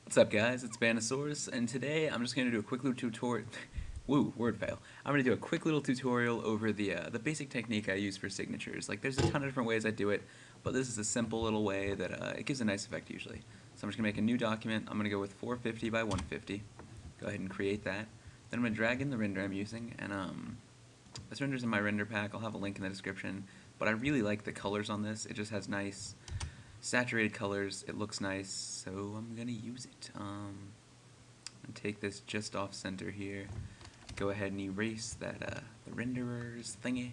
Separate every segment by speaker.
Speaker 1: What's up, guys? It's Banosaurus, and today I'm just gonna do a quick little tutorial. Woo, word fail. I'm gonna do a quick little tutorial over the basic technique I use for signatures. Like, there's a ton of different ways I do it, but this is a simple little way that it gives a nice effect usually. So I'm just gonna make a new document. I'm gonna go with 450 by 150. Go ahead and create that. Then I'm gonna drag in the render I'm using, and this render's in my render pack. I'll have a link in the description. But I really like the colors on this. It just has nice saturated colors. It looks nice, so I'm gonna use it. I'm gonna take this just off center here. Go ahead and erase that the renderers thingy.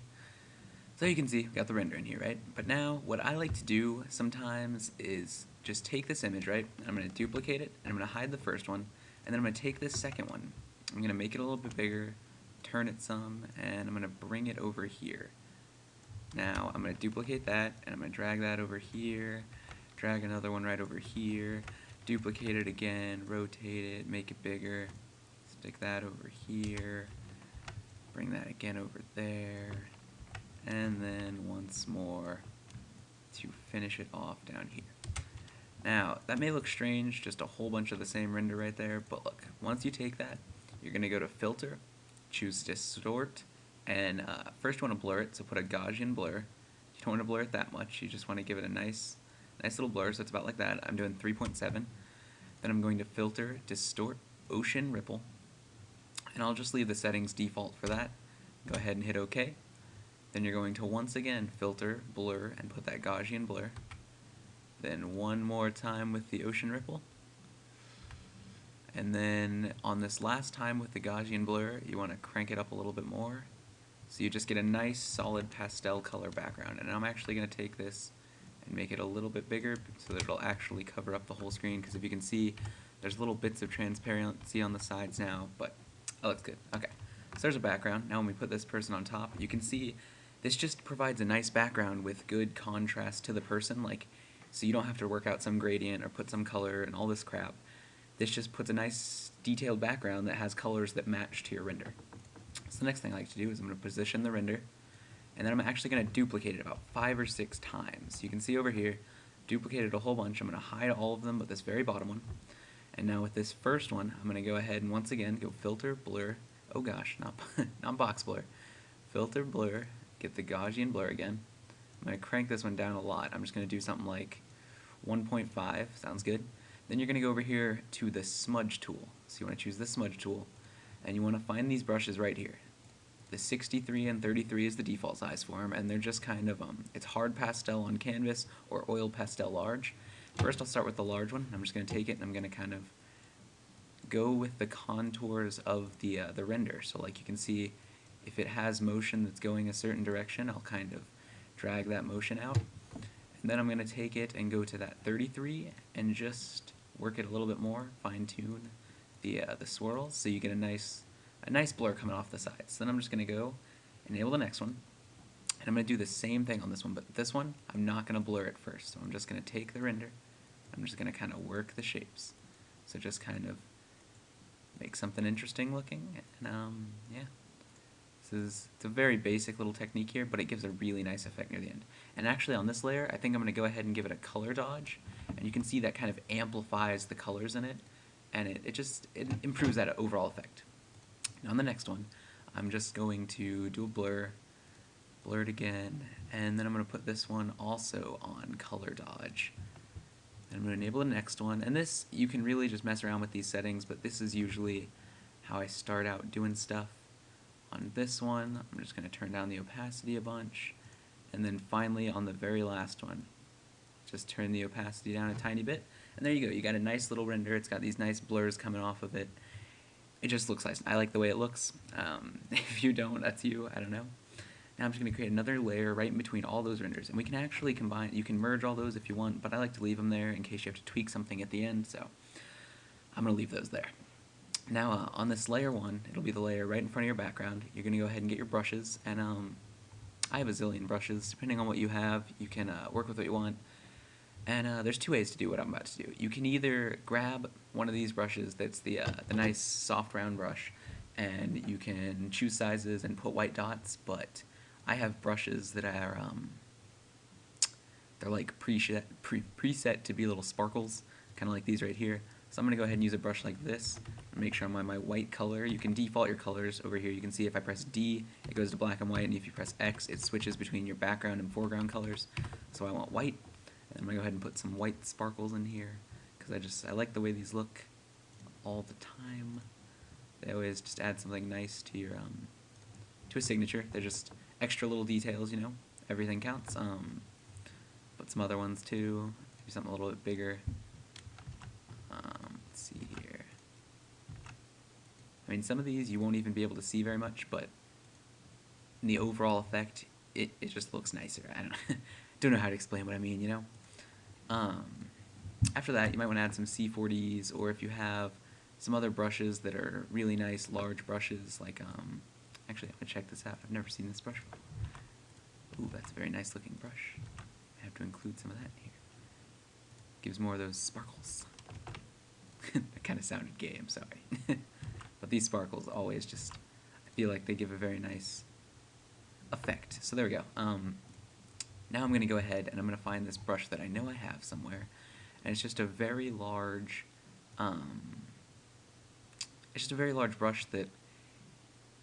Speaker 1: So you can see, got the render in here, right? But now, what I like to do sometimes is just take this image, right? And I'm gonna duplicate it, and I'm gonna hide the first one, and then I'm gonna take this second one. I'm gonna make it a little bit bigger, turn it some, and I'm gonna bring it over here. Now, I'm going to duplicate that, and I'm going to drag that over here, drag another one right over here, duplicate it again, rotate it, make it bigger, stick that over here, bring that again over there, and then once more to finish it off down here. Now, that may look strange, just a whole bunch of the same render right there, but look, once you take that, you're going to go to Filter, choose Distort, and first you want to blur it, so put a Gaussian blur. You don't want to blur it that much, you just want to give it a nice little blur, so it's about like that. I'm doing 3.7. Then I'm going to Filter, Distort, Ocean Ripple, and I'll just leave the settings default for that. Go ahead and hit OK. Then you're going to once again Filter, Blur, and put that Gaussian blur. Then one more time with the Ocean Ripple. And then on this last time with the Gaussian blur, you want to crank it up a little bit more. So you just get a nice solid pastel color background. And I'm actually going to take this and make it a little bit bigger so that it'll actually cover up the whole screen, because if you can see, there's little bits of transparency on the sides now, but oh, it's good. Okay, so there's a background. Now when we put this person on top, you can see this just provides a nice background with good contrast to the person, like, so you don't have to work out some gradient or put some color and all this crap. This just puts a nice detailed background that has colors that match to your render. So the next thing I like to do is I'm going to position the render, and then I'm actually going to duplicate it about 5 or 6 times. You can see over here, duplicated a whole bunch. I'm going to hide all of them but this very bottom one. And now with this first one, I'm going to go ahead and once again go Filter, Blur, oh gosh, not Box Blur, Filter, Blur, get the Gaussian blur again. I'm going to crank this one down a lot. I'm just going to do something like 1.5, sounds good. Then you're going to go over here to the smudge tool. So you want to choose the smudge tool, and you want to find these brushes right here. The 63 and 33 is the default size for them, and they're just kind of, it's hard pastel on canvas or oil pastel large. First I'll start with the large one. I'm just going to take it and I'm going to kind of go with the contours of the render. So like you can see, if it has motion that's going a certain direction, I'll kind of drag that motion out. And then I'm going to take it and go to that 33 and just work it a little bit more, fine-tune the swirls, so you get a nice blur coming off the sides. So then I'm just going to go enable the next one, and I'm going to do the same thing on this one, but this one I'm not going to blur it first. So I'm just going to take the render, I'm just going to kind of work the shapes, so just kind of make something interesting looking, and yeah. It's a very basic little technique here, but it gives a really nice effect near the end. And actually on this layer, I think I'm going to go ahead and give it a color dodge, and you can see that kind of amplifies the colors in it, and it improves that overall effect. Now on the next one, I'm just going to do a blur, blur it again, and then I'm going to put this one also on color dodge. And I'm going to enable the next one, and this, you can really just mess around with these settings, but this is usually how I start out doing stuff. On this one, I'm just going to turn down the opacity a bunch, and then finally on the very last one, just turn the opacity down a tiny bit, and there you go. You got a nice little render. It's got these nice blurs coming off of it. It just looks nice. I like the way it looks. If you don't, that's you. I don't know. Now I'm just going to create another layer right in between all those renders, and we can actually combine. You can merge all those if you want, but I like to leave them there in case you have to tweak something at the end, so I'm going to leave those there. Now on this layer 1, it'll be the layer right in front of your background. You're going to go ahead and get your brushes, and I have a zillion brushes. Depending on what you have, you can work with what you want. And there's 2 ways to do what I'm about to do. You can either grab one of these brushes that's the nice soft round brush, and you can choose sizes and put white dots, but I have brushes that are they're like preset to be little sparkles. kind of like these right here. So I'm going to go ahead and use a brush like this and make sure I'm on my white color. You can default your colors over here. You can see if I press D, it goes to black and white, and if you press X, it switches between your background and foreground colors. So I want white, and I'm going to go ahead and put some white sparkles in here because I like the way these look all the time. They always just add something nice to your to a signature. They're just extra little details, you know. Everything counts. Put some other ones too. Do something a little bit bigger. Let's see here. I mean, some of these you won't even be able to see very much, but in the overall effect, it just looks nicer. I don't know how to explain what I mean, you know. After that, you might want to add some C40s, or if you have some other brushes that are really nice, large brushes, like, actually, I'm going to check this out. I've never seen this brush before. Ooh, that's a very nice looking brush. I have to include some of that in here. Gives more of those sparkles. That kind of sounded gay, I'm sorry. But these sparkles always just, I feel like they give a very nice effect. So there we go. Now I'm going to go ahead and I'm going to find this brush that I know I have somewhere. And it's just a very large, brush that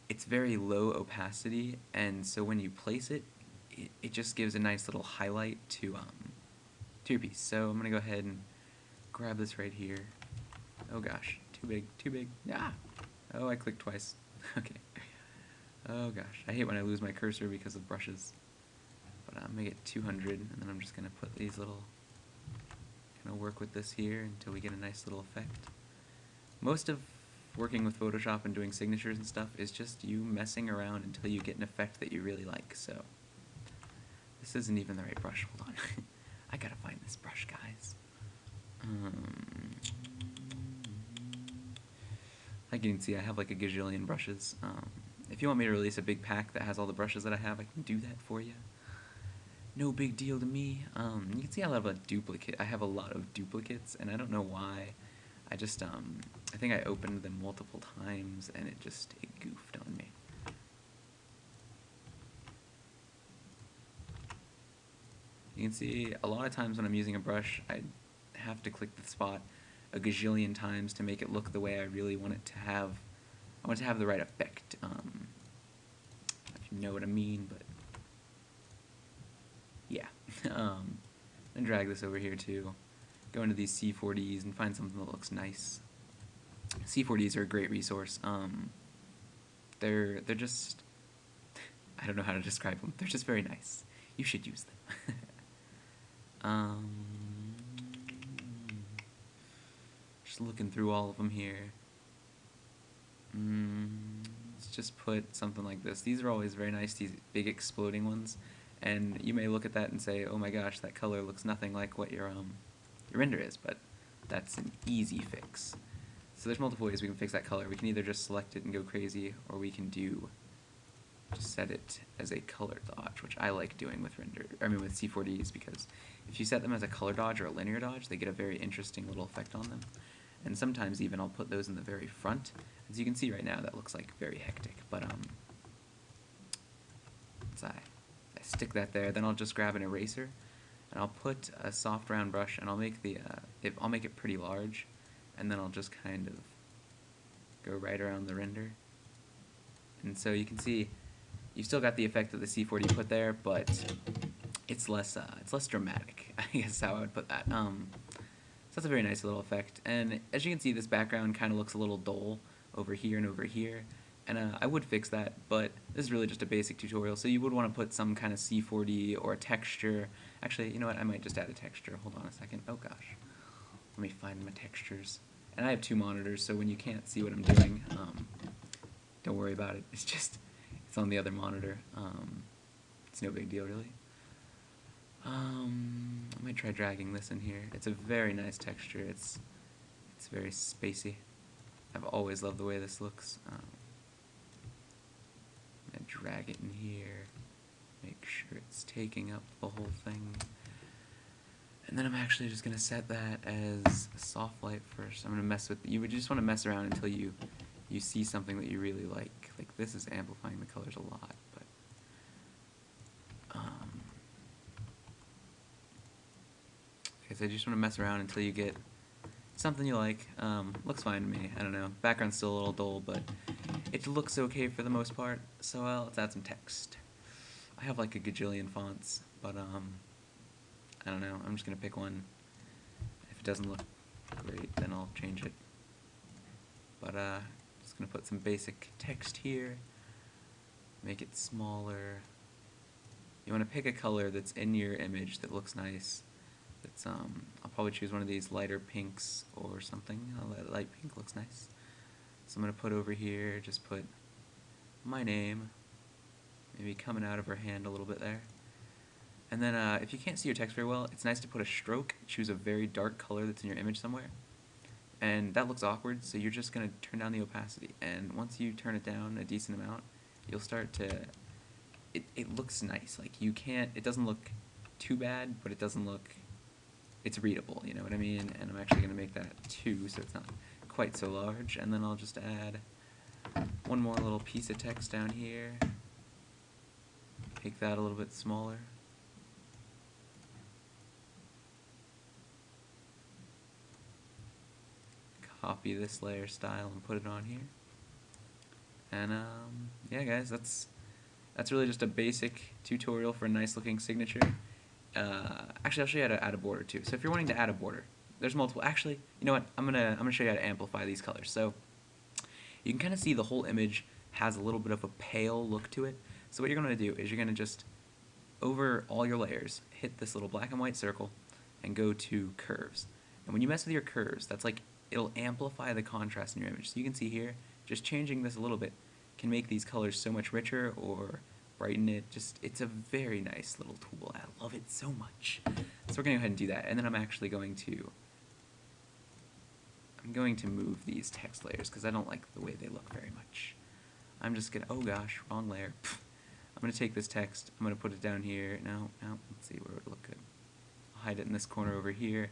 Speaker 1: it's very low opacity, and so when you place it, it just gives a nice little highlight to your piece. So I'm going to go ahead and grab this right here. Oh gosh, too big, too big. Ah! Oh, I clicked twice. Okay. Oh gosh, I hate when I lose my cursor because of brushes. But I'm going to get 200, and then I'm just going to put these little, kind of work with this here until we get a nice little effect. Most of working with Photoshop and doing signatures and stuff is just you messing around until you get an effect that you really like, so. This isn't even the right brush, hold on. I gotta find this brush, guys. Like you can see, I have like a gajillion brushes. If you want me to release a big pack that has all the brushes that I have, I can do that for you. No big deal to me. You can see I have a lot of duplicates, and I don't know why. I just, I think I opened them multiple times, and it goofed on me. You can see a lot of times when I'm using a brush, I have to click the spot a gajillion times to make it look the way I really want it to have. I want it to have the right effect. If you know what I mean, but yeah. And drag this over here too. Go into these C40s and find something that looks nice. C40s are a great resource. They're just, I don't know how to describe them. They're just very nice. You should use them. Just looking through all of them here. Let's just put something like this. These are always very nice, these big exploding ones. And you may look at that and say, oh my gosh, that color looks nothing like what your render is, but that's an easy fix. So there's multiple ways we can fix that color. We can either just select it and go crazy, or we can just set it as a color dodge, which I like doing with with C40s, because if you set them as a color dodge or a linear dodge, they get a very interesting little effect on them. And sometimes even I'll put those in the very front. As you can see right now, that looks like very hectic, but once I stick that there, then I'll just grab an eraser, and I'll put a soft round brush, and I'll make I'll make it pretty large, and then I'll just kind of go right around the render. And so you can see you've still got the effect that the C40 put there, but it's less dramatic, I guess is how I would put that. So that's a very nice little effect. And as you can see, this background kind of looks a little dull over here and over here. And I would fix that, but this is really just a basic tutorial, so you would want to put some kind of C40 or a texture. Actually, you know what, I might just add a texture. Hold on a second. Oh gosh. Let me find my textures. And I have two monitors, so when you can't see what I'm doing, don't worry about it. It's on the other monitor. It's no big deal, really. I might try dragging this in here. It's a very nice texture. It's very spacey. I've always loved the way this looks. I'm gonna drag it in here, make sure it's taking up the whole thing. And then I'm actually just gonna set that as a soft light first. I'm gonna mess with, you would just want to mess around until you see something that you really like. Like this is amplifying the colors a lot, but okay, so I just want to mess around until you get something you like. Looks fine to me. I don't know. Background's still a little dull, but it looks okay for the most part. So let's add some text. I have like a gajillion fonts, but I don't know. I'm just gonna pick one. If it doesn't look great, then I'll change it. But just gonna put some basic text here. Make it smaller. You want to pick a color that's in your image that looks nice. That's I'll probably choose one of these lighter pinks or something. Light pink looks nice. So I'm gonna put over here, just put my name, maybe coming out of her hand a little bit there. And then if you can't see your text very well, it's nice to put a stroke. Choose a very dark color that's in your image somewhere. And that looks awkward, so you're just gonna turn down the opacity. And once you turn it down a decent amount, you'll start to, it looks nice. Like you can't, it doesn't look too bad, but it doesn't look, it's readable, you know what I mean? And I'm actually gonna make that 2, so it's not quite so large. And then I'll just add one more little piece of text down here. Make that a little bit smaller. Copy this layer style and put it on here. And yeah, guys, that's really just a basic tutorial for a nice looking signature. Actually, I'll show you how to add a border too. So if you're wanting to add a border, there's multiple. Actually, you know what? I'm gonna show you how to amplify these colors. So you can kind of see the whole image has a little bit of a pale look to it. So what you're gonna do is you're gonna just, over all your layers, hit this little black and white circle and go to curves. And when you mess with your curves, that's like, it'll amplify the contrast in your image. So you can see here, just changing this a little bit can make these colors so much richer or brighten it. Just, it's a very nice little tool. I love it so much. So we're gonna go ahead and do that. And then I'm actually going to, move these text layers because I don't like the way they look very much. I'm just gonna, oh gosh, wrong layer. I'm gonna take this text, I'm gonna put it down here. No, let's see where it would look good. I'll hide it in this corner over here.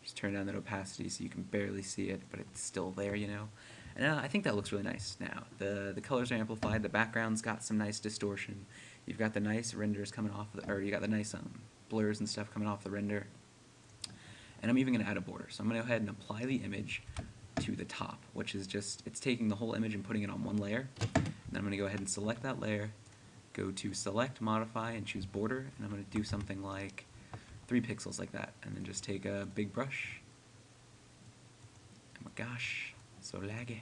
Speaker 1: Just turn down that opacity so you can barely see it, but it's still there, you know. And I think that looks really nice now. The colors are amplified, the background's got some nice distortion. You've got the nice renders coming off, or you got the nice blurs and stuff coming off the render. And I'm even going to add a border. So I'm going to go ahead and apply the image to the top, which is just, it's taking the whole image and putting it on one layer. And then I'm going to go ahead and select that layer, go to Select, Modify, and choose Border. And I'm going to do something like 3 pixels like that. And then just take a big brush. Oh my gosh, so laggy.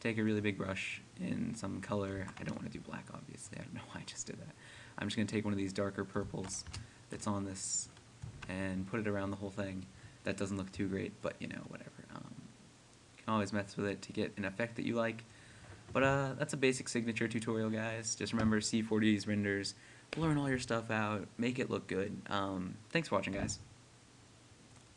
Speaker 1: Take a really big brush in some color. I don't want to do black, obviously. I don't know why I just did that. I'm just going to take one of these darker purples that's on this and put it around the whole thing. That doesn't look too great, but you know, whatever. You can always mess with it to get an effect that you like. But that's a basic signature tutorial, guys. Just remember C40's renders, blurring all your stuff out, make it look good. Thanks for watching, guys.